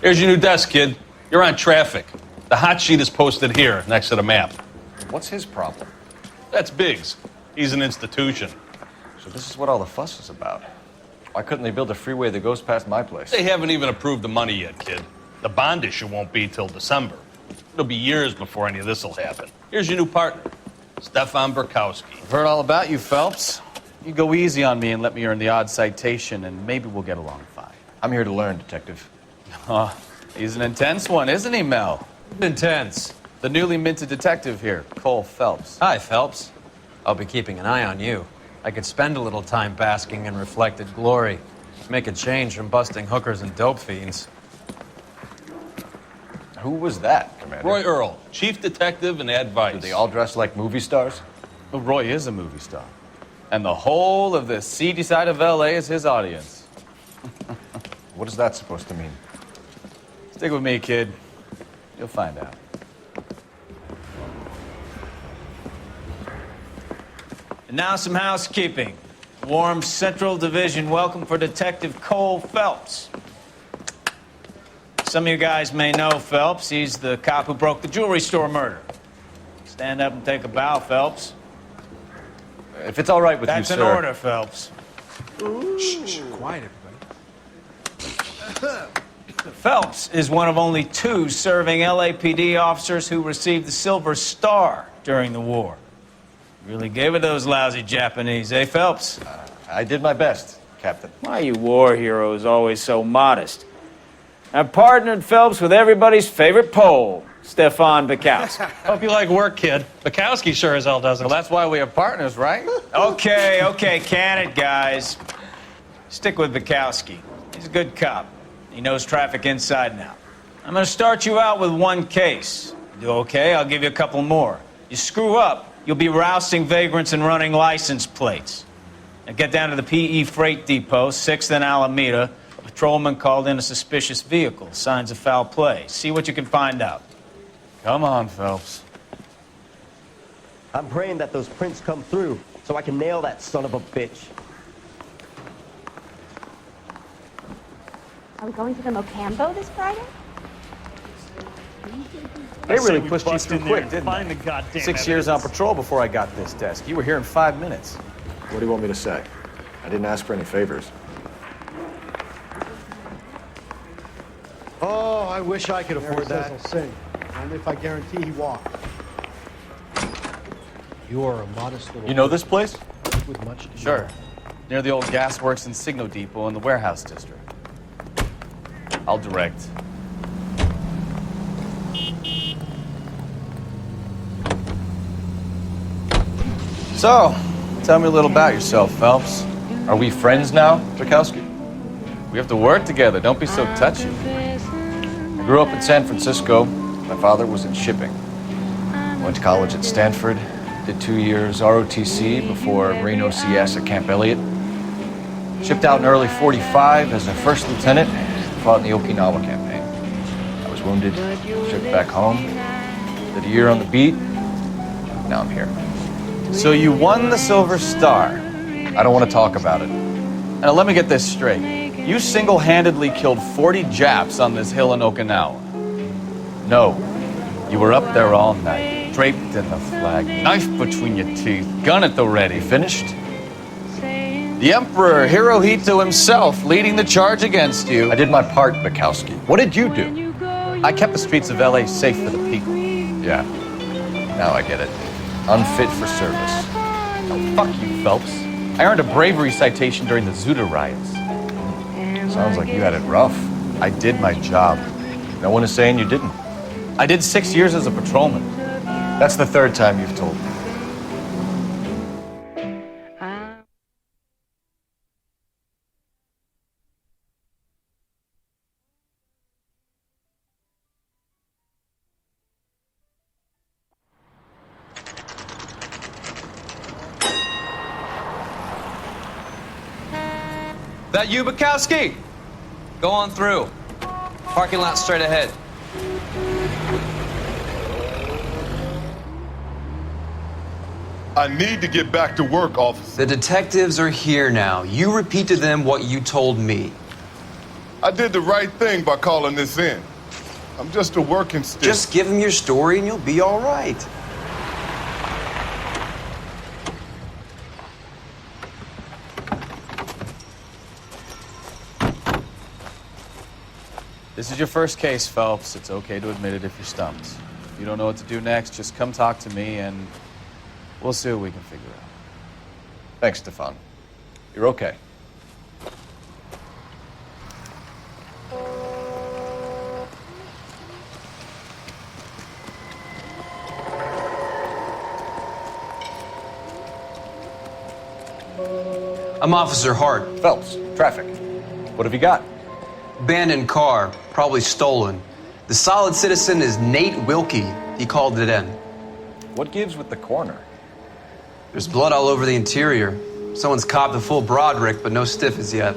Here's your new desk, kid. You're on traffic. The hot sheet is posted here, next to the map. What's his problem? That's Biggs. He's an institution. So this is what all the fuss is about. Why couldn't they build a freeway that goes past my place? They haven't even approved the money yet, kid. The bond issue won't be till December. It'll be years before any of this will happen. Here's your new partner, Stefan Burkowski. I've heard all about you, Phelps. You go easy on me and let me earn the odd citation, and maybe we'll get along fine. I'm here to learn, Detective. He's an intense one, isn't he, Mel? Intense. The newly minted detective here, Cole Phelps. Hi, Phelps. I'll be keeping an eye on you. I could spend a little time basking in reflected glory. Make a change from busting hookers and dope fiends. Who was that, Commander? Roy Earl, chief detective and advice. Do they all dress like movie stars? Well, Roy is a movie star. And the whole of the seedy side of L.A. is his audience. What is that supposed to mean? Stick with me, kid. You'll find out. And now some housekeeping. Warm Central Division welcome for Detective Cole Phelps. Some of you guys may know Phelps. He's the cop who broke the jewelry store murder. Stand up and take a bow, Phelps. If it's all right with That's you, an sir. order, Phelps. Shh, quiet, everybody. Phelps is one of only 2 serving LAPD officers who received the Silver Star during the war. Really gave it those lousy Japanese, eh, Phelps? I did my best, Captain. Why are you war heroes always so modest? I've partnered Phelps with everybody's favorite Pole, Stefan Burkowski. Hope you like work, kid. Bukowski sure as hell doesn't. Well, that's why we have partners, right? Okay, can it, guys. Stick with Burkowski. He's a good cop. He knows traffic inside and out. I'm gonna start you out with 1 case. You do okay, I'll give you a couple more. You screw up, you'll be rousting vagrants and running license plates. Now get down to the PE Freight Depot, 6th and Alameda. A patrolman called in a suspicious vehicle. Signs of foul play. See what you can find out. Come on, Phelps. I'm praying that those prints come through so I can nail that son of a bitch. Are we going to the Mocambo this Friday? They really pushed you through quick, didn't they? 6 years on patrol before I got this desk. You were here in 5 minutes. What do you want me to say? I didn't ask for any favors. Oh, I wish I could afford that. He'll sing. And if I guarantee he walked. You are a modest little... You know this place? With much to Sure. Near the old gasworks and signal depot in the warehouse district. I'll direct. So, tell me a little about yourself, Phelps. Are we friends now, Burkowski? We have to work together. Don't be so touchy. I grew up in San Francisco. My father was in shipping. Went to college at Stanford. Did 2 years ROTC before Marine OCS at Camp Elliott. Shipped out in early '45 as a first lieutenant. Fought in the Okinawa campaign. I was wounded. Shipped back home. Did a year on the beat. Now I'm here. So you won the Silver Star. I don't want to talk about it. Now let me get this straight. You single-handedly killed 40 Japs on this hill in Okinawa. No. You were up there all night, draped in the flag, knife between your teeth, gun at the ready. Finished? The Emperor Hirohito himself leading the charge against you. I did my part, Bukowski. What did you do? I kept the streets of LA safe for the people. Yeah. Now I get it. Unfit for service. Oh, fuck you, Phelps. I earned a bravery citation during the Zuda riots. Sounds like you had it rough. I did my job. No one is saying you didn't. I did 6 years as a patrolman. That's the 3rd time you've told me. That you, Bukowski? Go on through. Parking lot straight ahead. I need to get back to work, officer. The detectives are here now. You repeat to them what you told me. I did the right thing by calling this in. I'm just a working stick. Just give him your story and you'll be all right. This is your first case, Phelps. It's okay to admit it if you're stumped. If you don't know what to do next, just come talk to me and we'll see what we can figure out. Thanks, Stefan. You're okay. I'm Officer Hart. Phelps, traffic. What have you got? Abandoned car, probably stolen. The solid citizen is Nate Wilkie. He called it in. What gives with the corner? There's blood all over the interior. Someone's copped a full Broderick, but no stiff as yet.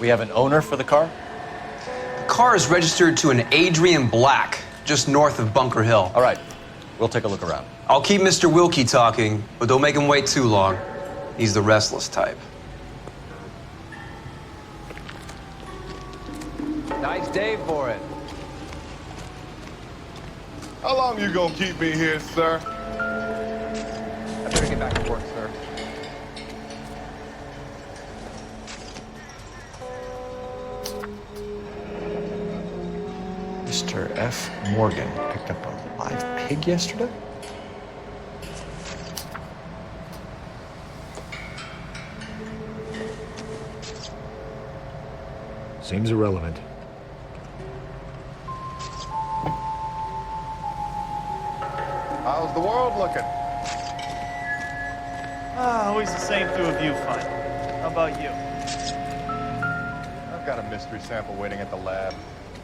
We have an owner for the car? The car is registered to an Adrian Black, just north of Bunker Hill. All right, we'll take a look around. I'll keep Mr. Wilkie talking, but don't make him wait too long. He's the restless type. Nice day for it. How long you gonna keep me here, sir? I better get back to work, sir. Mr. F. Morgan picked up a live pig yesterday? Seems irrelevant. How's the world looking? Always the same through a viewfinder. How about you? I've got a mystery sample waiting at the lab.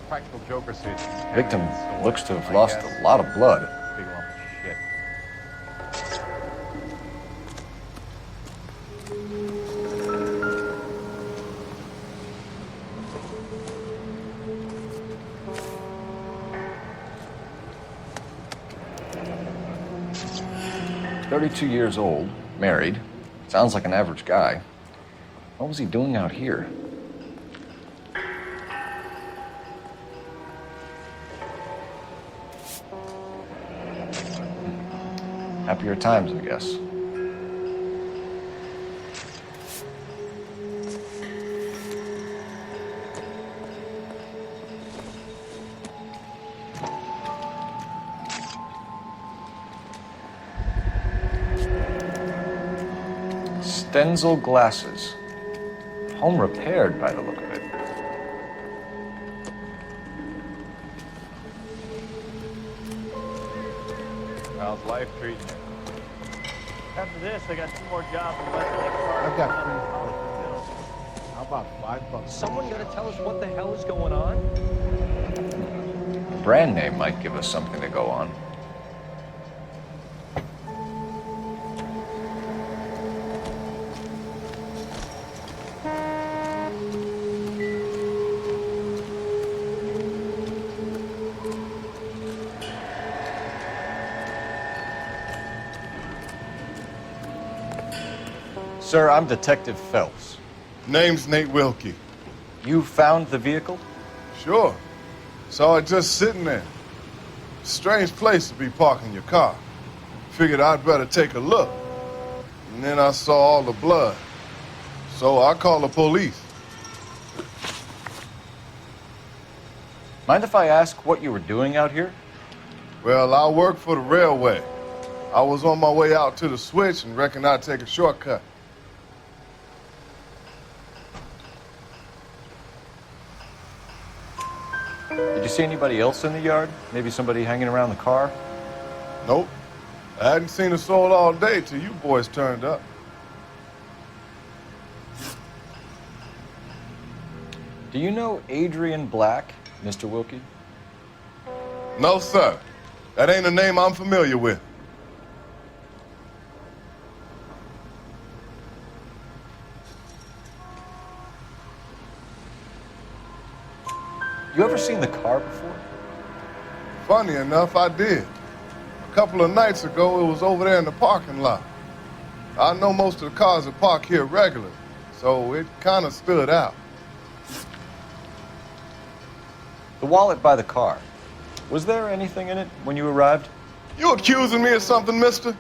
Practical Joker said. Victim looks to have lost a lot of blood. Big lump of shit. He's 32 years old, married. Sounds like an average guy. What was he doing out here? Happier times, I guess. Stenzel glasses. Home repaired by the look of it. How's life treating you? After this, I got 2 more jobs in Westlake Park. I've got $3. How about $5? Someone gotta tell us what the hell is going on? The brand name might give us something to go on. Sir, I'm Detective Phelps. Name's Nate Wilkie. You found the vehicle? Sure. Saw it just sitting there. Strange place to be parking your car. Figured I'd better take a look. And then I saw all the blood. So I called the police. Mind if I ask what you were doing out here? Well, I work for the railway. I was on my way out to the switch and reckoned I'd take a shortcut. Did you see anybody else in the yard? Maybe somebody hanging around the car? Nope. I hadn't seen a soul all day till you boys turned up. Do you know Adrian Black, Mr. Wilkie? No, sir. That ain't a name I'm familiar with. You ever seen the car before? Funny enough, I did. A couple of nights ago, it was over there in the parking lot. I know most of the cars are parked here regularly, so it kind of stood out. The wallet by the car. Was there anything in it when you arrived? You accusing me of something, mister?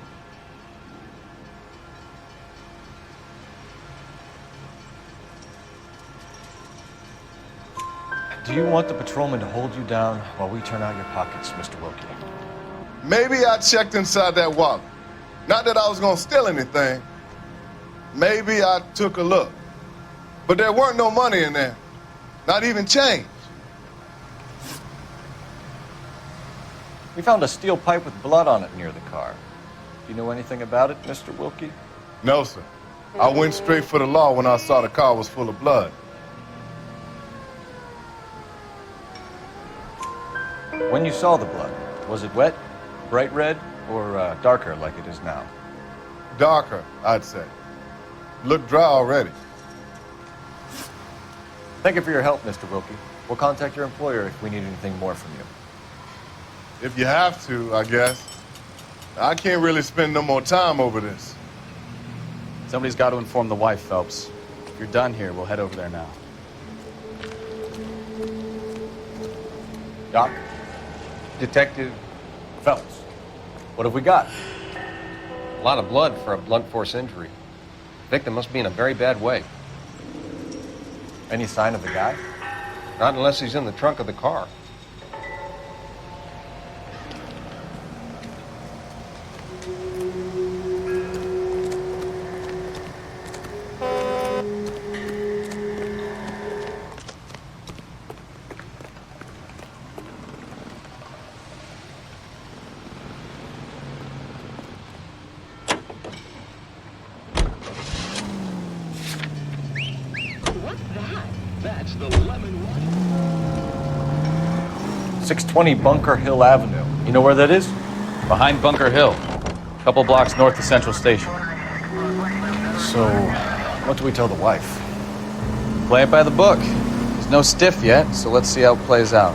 Do you want the patrolman to hold you down while we turn out your pockets, Mr. Wilkie? Maybe I checked inside that wallet. Not that I was gonna steal anything. Maybe I took a look. But there weren't no money in there. Not even change. We found a steel pipe with blood on it near the car. Do you know anything about it, Mr. Wilkie? No, sir. I went straight for the law when I saw the car was full of blood. When you saw the blood, was it wet, bright red, or darker like it is now? Darker, I'd say. Looked dry already. Thank you for your help, Mr. Wilkie. We'll contact your employer if we need anything more from you. If you have to, I guess. I can't really spend no more time over this. Somebody's got to inform the wife, Phelps. If you're done here, we'll head over there now. Doc? Detective Phelps. What have we got? a lot of blood for a blunt force injury. Victim must be in a very bad way. Any sign of the guy? Not unless he's in the trunk of the car. What's that? That's the lemon one. 620 Bunker Hill Avenue. You know where that is? Behind Bunker Hill, a couple blocks north of Central Station. So, what do we tell the wife? Play it by the book. He's no stiff yet, so let's see how it plays out.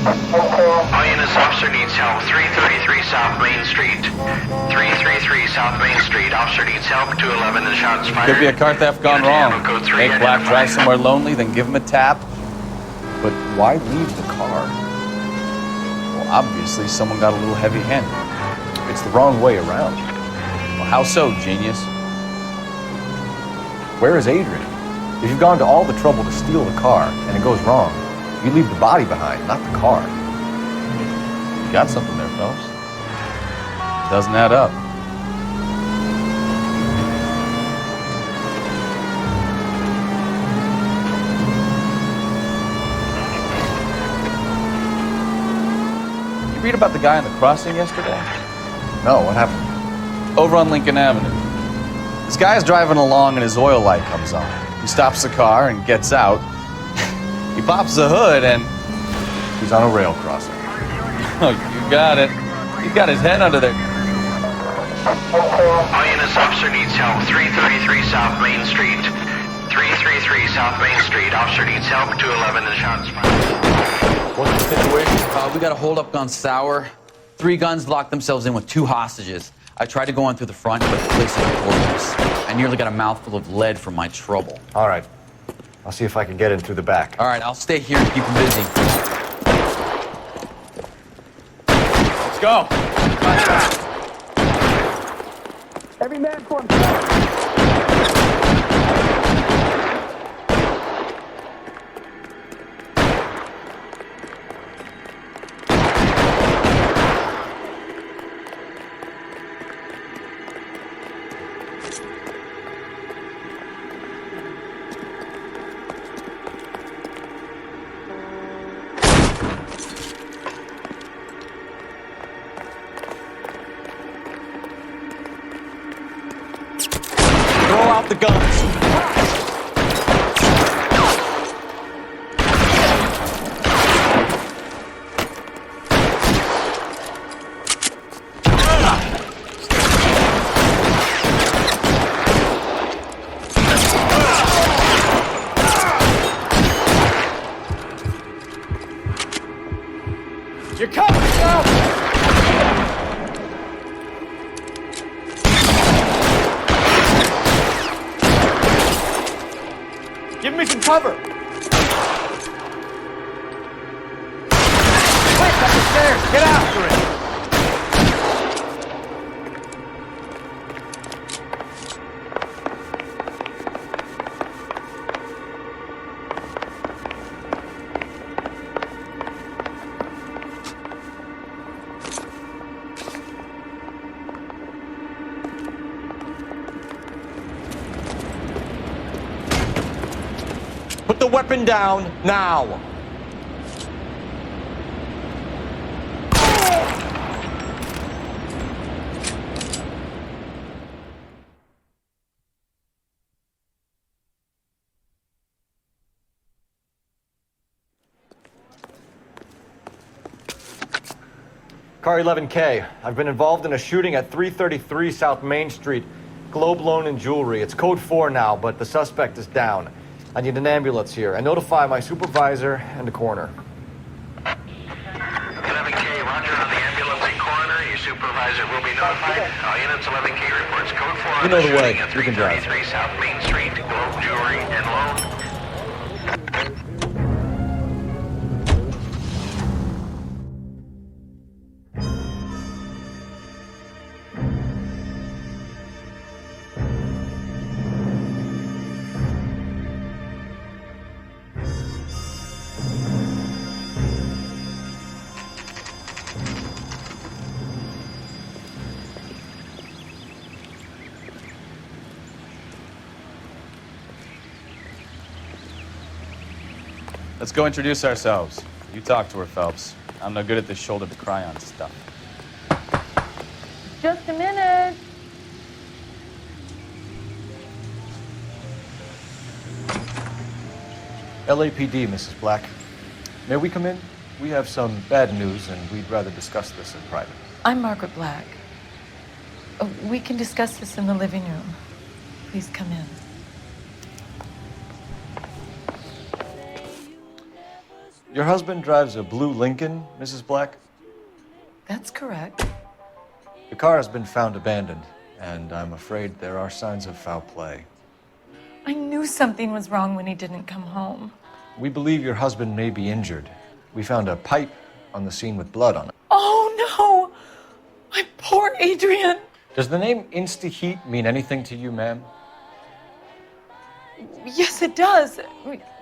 INS officer needs help. 333 South Main Street. 333 South Main Street. Officer needs help. 211 and shots fired. Could be a car theft gone wrong. Make Black drive somewhere lonely, then give him a tap. But why leave the car? Well, obviously someone got a little heavy-handed. It's the wrong way around. Well, how so, genius? Where is Adrian? If you've gone to all the trouble to steal the car and it goes wrong, you leave the body behind, not the car. You got something there, Phelps. Doesn't add up. You read about the guy on the crossing yesterday? No, what happened? Over on Lincoln Avenue. This guy's driving along and his oil light comes on. He stops the car and gets out. He pops the hood and... He's on a rail crossing. Oh, you got it. He got his head under there. INS officer needs help. 333 South Main Street. 333 South Main Street. Officer needs help. 211 and shots fired. What's the situation? We got a holdup gone sour. 3 guns locked themselves in with 2 hostages. I tried to go on through the front, but the place is closed. I nearly got a mouthful of lead from my trouble. All right. I'll see if I can get in through the back. All right, I'll stay here and keep him busy. Let's go. Every man for himself. Throw out the guns. You're coming, Phelps! Give me some cover. Get after it! Put the weapon down, now! Car 11K. I've been involved in a shooting at 333 South Main Street. Globe Loan and Jewelry. It's code 4 now, but the suspect is down. I need an ambulance here. And notify my supervisor and the coroner. 11K, roger on the ambulance and coroner. Your supervisor will be notified. All units, 11K reports code 4 You know on the way. shooting at You can drive. 333 South Main Street. Globe Jewelry and Loan. Let's go introduce ourselves. You talk to her, Phelps. I'm no good at this shoulder to cry on stuff. Just a minute. LAPD, Mrs. Black. May we come in? We have some bad news, and we'd rather discuss this in private. I'm Margaret Black. We can discuss this in the living room. Please come in. Your husband drives a blue Lincoln, Mrs. Black? That's correct. The car has been found abandoned, and I'm afraid there are signs of foul play. I knew something was wrong when he didn't come home. We believe your husband may be injured. We found a pipe on the scene with blood on it. Oh, no! My poor Adrian! Does the name Insta-Heat mean anything to you, ma'am? Yes, it does.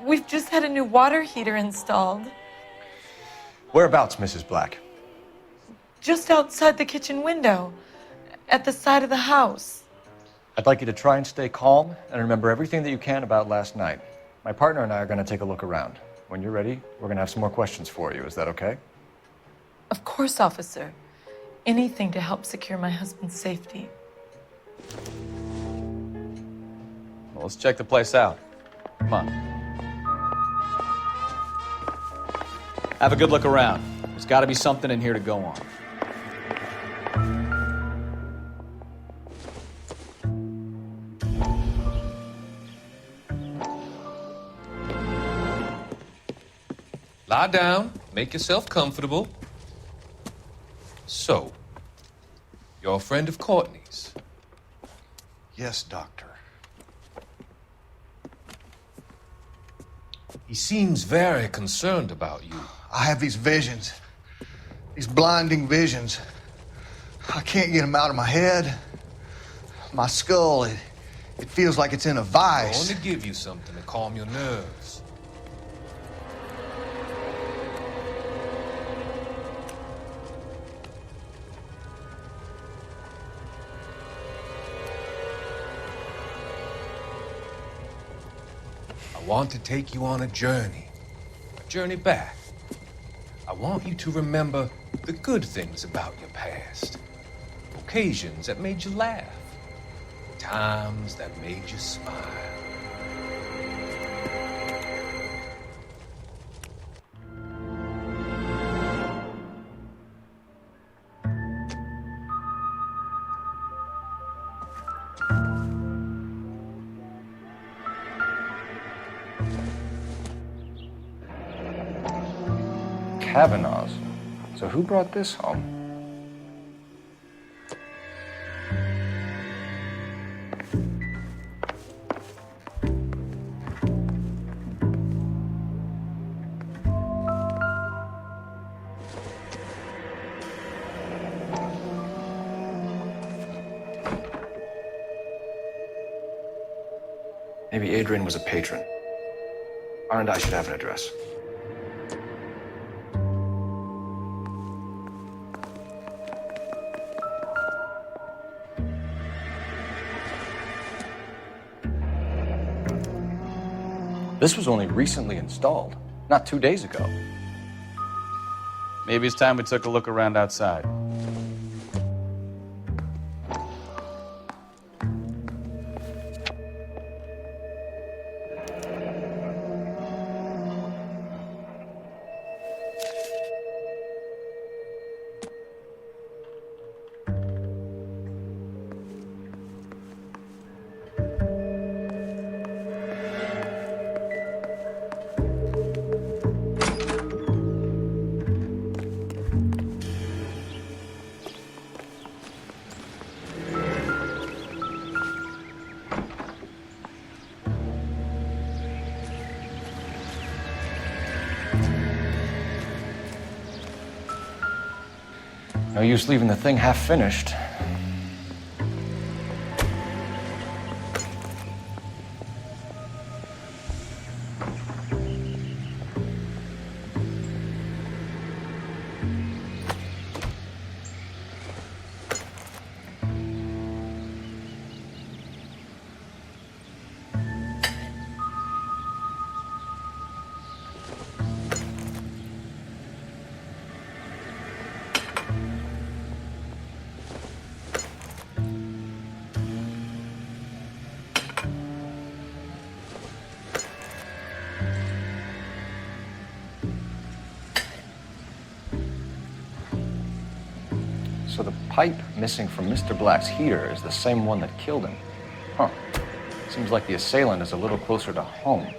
We've just had a new water heater installed. Whereabouts, Mrs. Black? Just outside the kitchen window, at the side of the house. I'd like you to try and stay calm and remember everything that you can about last night. My partner and I are going to take a look around. When you're ready, we're going to have some more questions for you. Is that okay? Of course, officer. Anything to help secure my husband's safety. Well, let's check the place out. Come on. Have a good look around. There's got to be something in here to go on. Lie down, make yourself comfortable. So, you're a friend of Courtney's? Yes, Doctor. He seems very concerned about you. I have these visions, these blinding visions. I can't get them out of my head. My skull, it feels like it's in a I vice. want to give you something to calm your nerves. I want to take you on a journey back. I want you to remember the good things about your past, occasions that made you laugh, times that made you smile. Kavanaugh's. So who brought this home? Maybe Adrian was a patron. R&I should have an address. This was only recently installed, not 2 days ago. Maybe it's time we took a look around outside. No use leaving the thing half finished. So the pipe missing from Mr. Black's heater is the same one that killed him. Huh. Seems like the assailant is a little closer to home.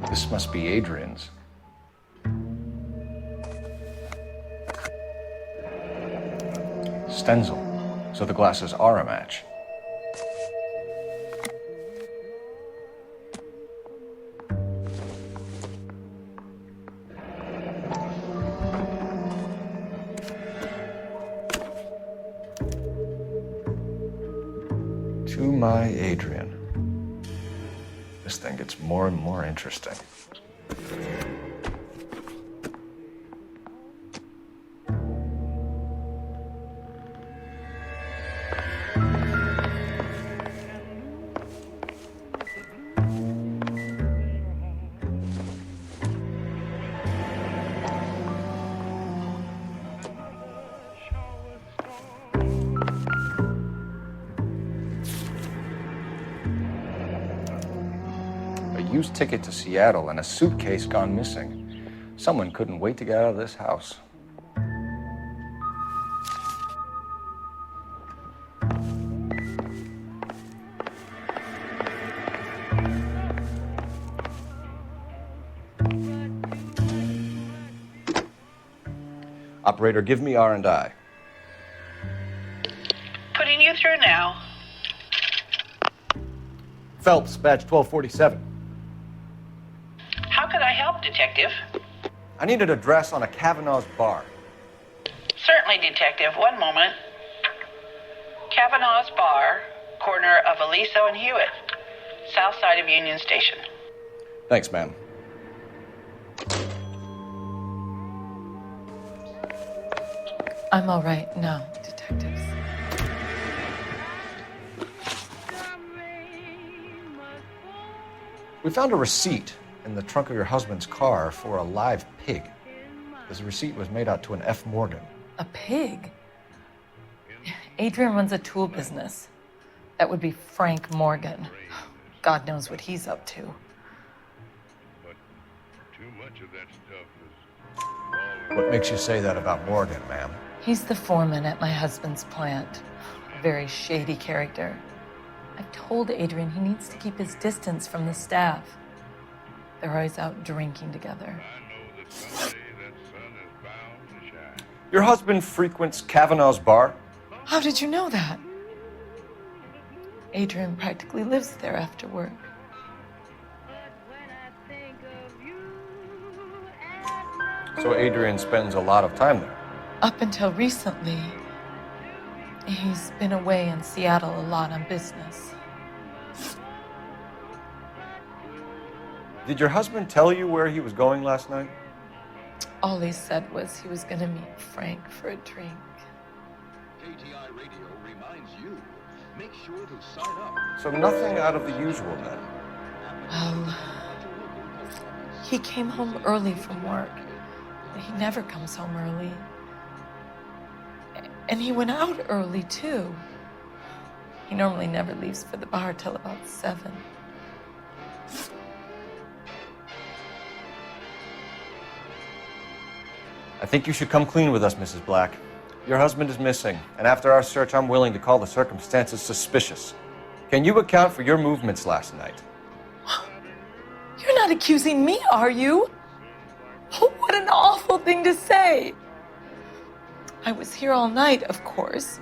This must be Adrian's. Stenzel. So the glasses are a match. To my Adrian. This thing gets more and more interesting. Used ticket to Seattle and a suitcase gone missing. Someone couldn't wait to get out of this house. Operator, give me R&I. Putting you through now. Phelps, badge 1247. How could I help, Detective? I need an address on a Kavanaugh's bar. Certainly, Detective. One moment. Kavanaugh's Bar, corner of Aliso and Hewitt, south side of Union Station. Thanks, ma'am. I'm all right now, detectives. We found a receipt in the trunk of your husband's car for a live pig. This receipt was made out to an F. Morgan. A pig? Adrian runs a tool business. That would be Frank Morgan. God knows what he's up to. What makes you say that about Morgan, ma'am? He's the foreman at my husband's plant. A very shady character. I've told Adrian he needs to keep his distance from the staff. They're always out drinking together. Your husband frequents Kavanaugh's bar? How did you know that? Adrian practically lives there after work. So Adrian spends a lot of time there. Up until recently, he's been away in Seattle a lot on business. Did your husband tell you where he was going last night? All he said was he was going to meet Frank for a drink. KTI Radio reminds you, make sure to sign up. So nothing out of the usual then? Well, he came home early from work. He never comes home early. And he went out early, too. He normally never leaves for the bar till about 7. I think you should come clean with us, Mrs. Black. Your husband is missing, and after our search, I'm willing to call the circumstances suspicious. Can you account for your movements last night? You're not accusing me, are you? What an awful thing to say. I was here all night, of course,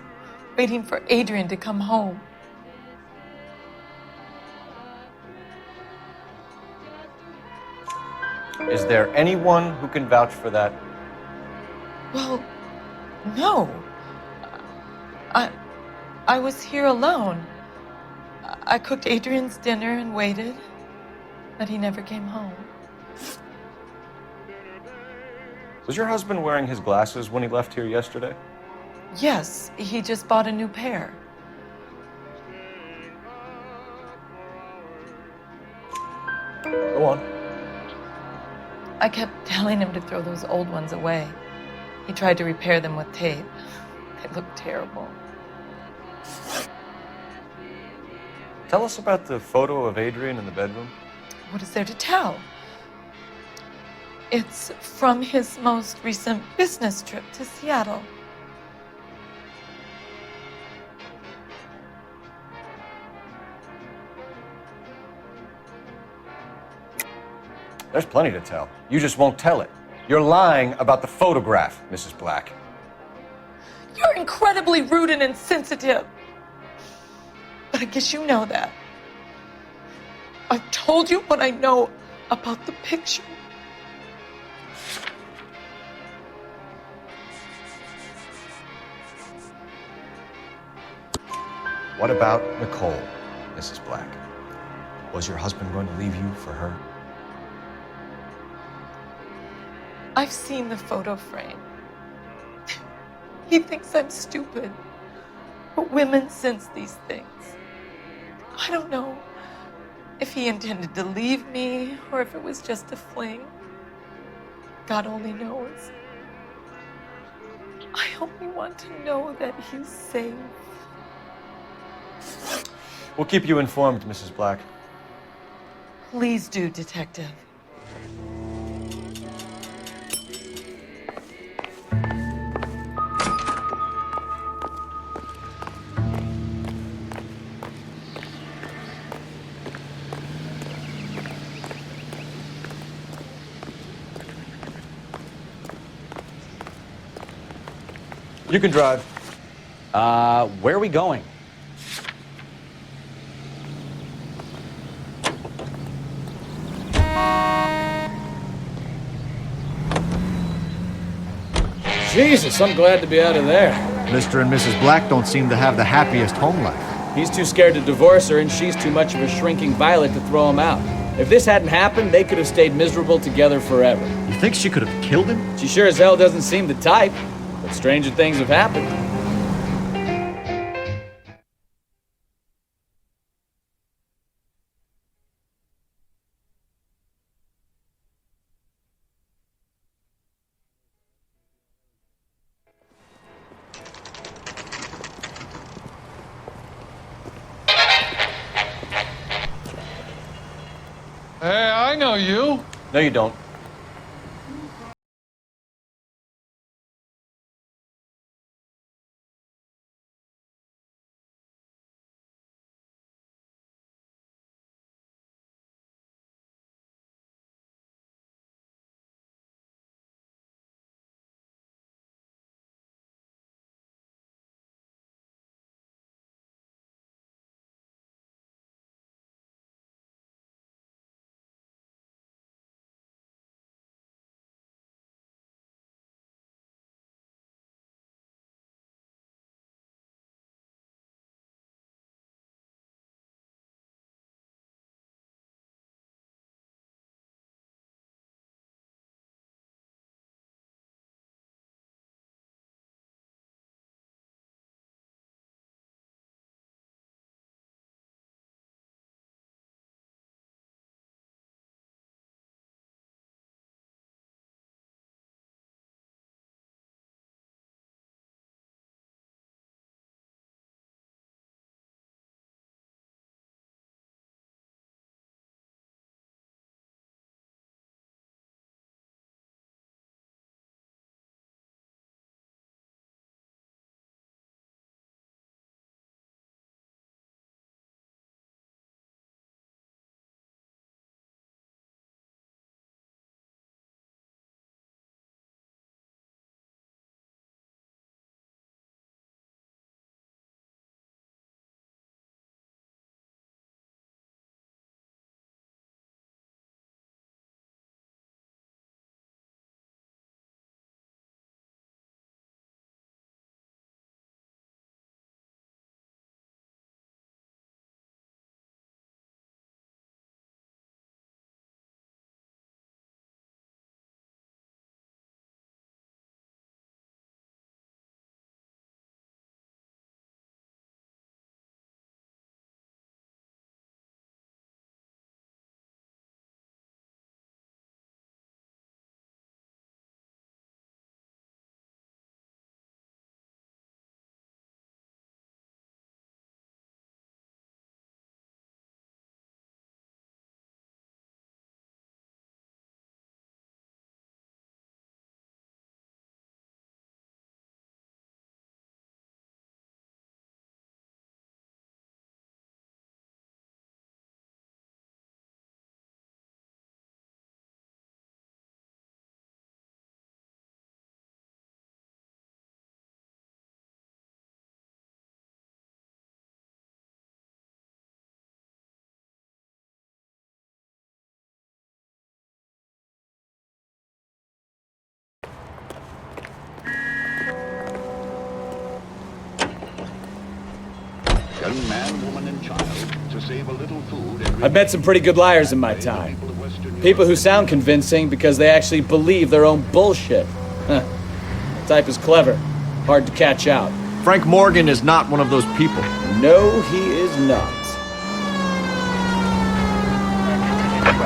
waiting for Adrian to come home. Is there anyone who can vouch for that? Well, no. I was here alone. I cooked Adrian's dinner and waited, but he never came home. Was your husband wearing his glasses when he left here yesterday? Yes, he just bought a new pair. Go on. I kept telling him to throw those old ones away. He tried to repair them with tape. They looked terrible. Tell us about the photo of Adrian in the bedroom. What is there to tell? It's from his most recent business trip to Seattle. There's plenty to tell. You just won't tell it. You're lying about the photograph, Mrs. Black. You're incredibly rude and insensitive. But I guess you know that. I've told you what I know about the picture. What about Nicole, Mrs. Black? Was your husband going to leave you for her? I've seen the photo frame. He thinks I'm stupid. But women sense these things. I don't know if he intended to leave me or if it was just a fling. God only knows. I only want to know that he's safe. We'll keep you informed, Mrs. Black. Please do, Detective. You can drive. Where are we going? Jesus, I'm glad to be out of there. Mr. and Mrs. Black don't seem to have the happiest home life. He's too scared to divorce her, and she's too much of a shrinking violet to throw him out. If this hadn't happened, they could have stayed miserable together forever. You think she could have killed him? She sure as hell doesn't seem the type, but stranger things have happened. Hey, I know you. No, you don't. Young man, woman, and child to save a little food and I've met some pretty good liars in my time. People who sound convincing because they actually believe their own bullshit. Huh. The type is clever, hard to catch out. Frank Morgan is not one of those people. No, he is not.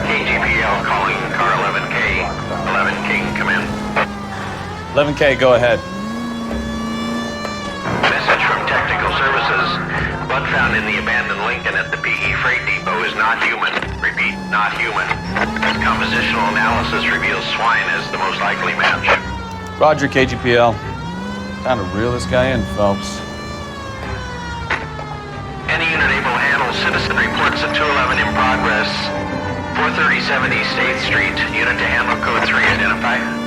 KGPL calling car 11K. 11K, come in. 11K, go ahead. Message from Technical Services. Blood found in the abandoned Lincoln at the PE Freight Depot is not human. Repeat, not human. Compositional analysis reveals swine as the most likely match. Roger, KGPL. Time to reel this guy in, Phelps. Any unit able to handle citizen reports at 211 in progress. 437 East 8th Street. Unit to handle code 3. Identify.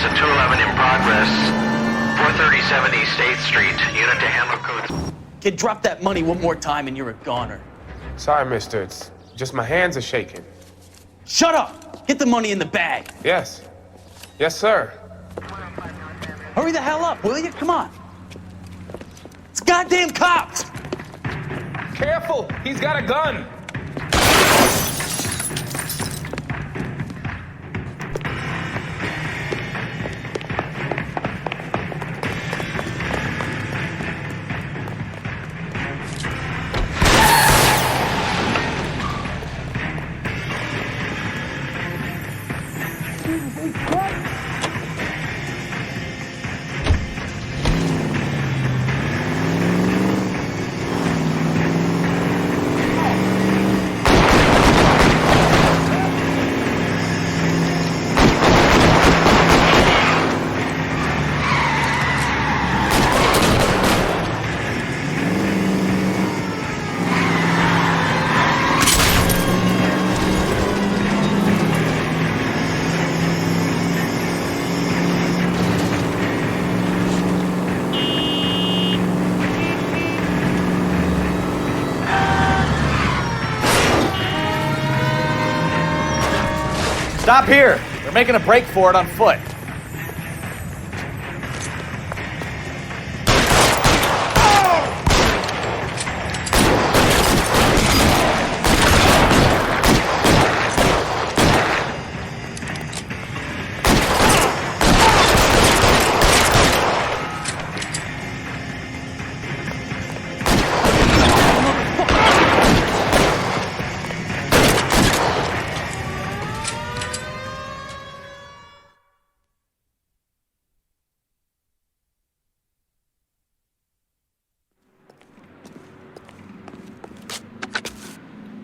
at 211 in progress. 437 East 8th Street. Unit to handle code. Kid, drop that money one more time and you're a goner. Sorry, mister. It's just my hands are shaking. Shut up! Get the money in the bag. Yes. Yes, sir. Hurry the hell up, will you? Come on. It's goddamn cops! Careful! He's got a gun! Stop here! They're making a break for it on foot.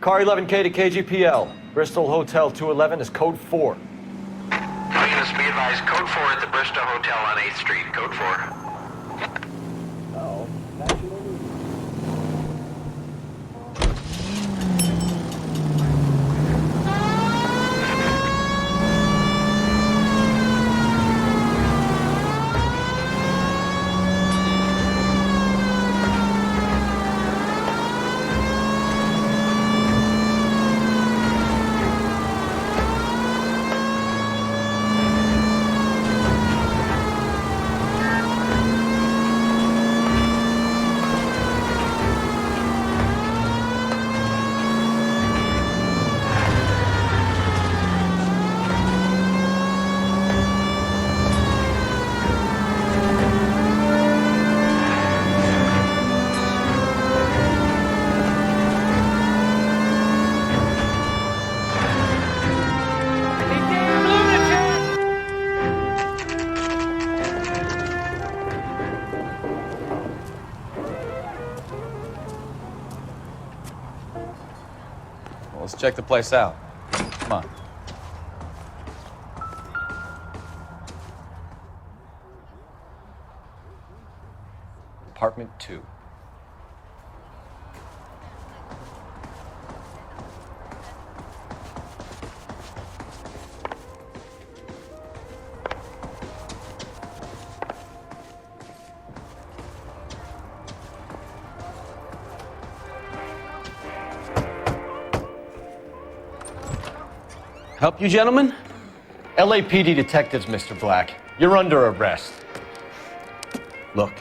Car 11K to KGPL. Bristol Hotel 211 is code 4. All units be advised, code 4 at the Bristol Hotel on 8th Street. Code 4. Oh, check the place out. Come on. Apartment 2. Help you, gentlemen? LAPD detectives, Mr. Black. You're under arrest. Look,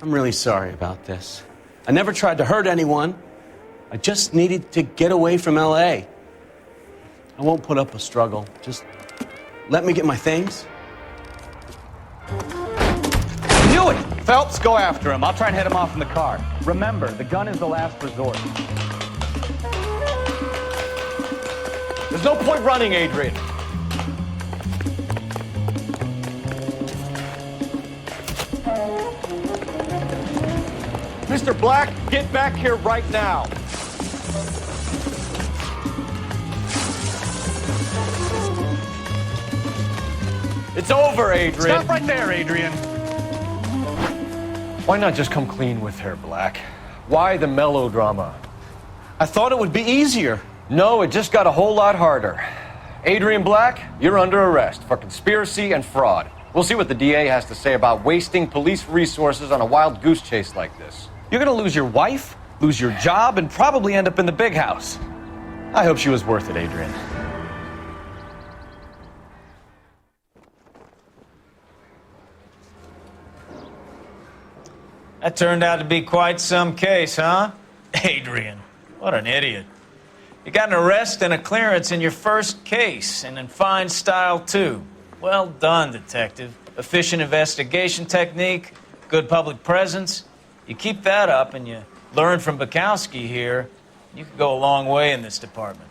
I'm really sorry about this. I never tried to hurt anyone. I just needed to get away from LA. I won't put up a struggle. Just let me get my things. Knew it! Phelps, go after him. I'll try and head him off in the car. Remember, the gun is the last resort. There's no point running, Adrian. Mr. Black, get back here right now. It's over, Adrian. Stop right there, Adrian. Why not just come clean with her, Black? Why the melodrama? I thought it would be easier. No, it just got a whole lot harder. Adrian Black, you're under arrest for conspiracy and fraud. We'll see what the DA has to say about wasting police resources on a wild goose chase like this. You're gonna lose your wife, lose your job, and probably end up in the big house. I hope she was worth it, Adrian. That turned out to be quite some case, huh? Adrian, what an idiot. You got an arrest and a clearance in your first case, and in fine style, too. Well done, detective. Efficient investigation technique, good public presence. You keep that up and you learn from Bukowski here, you could go a long way in this department.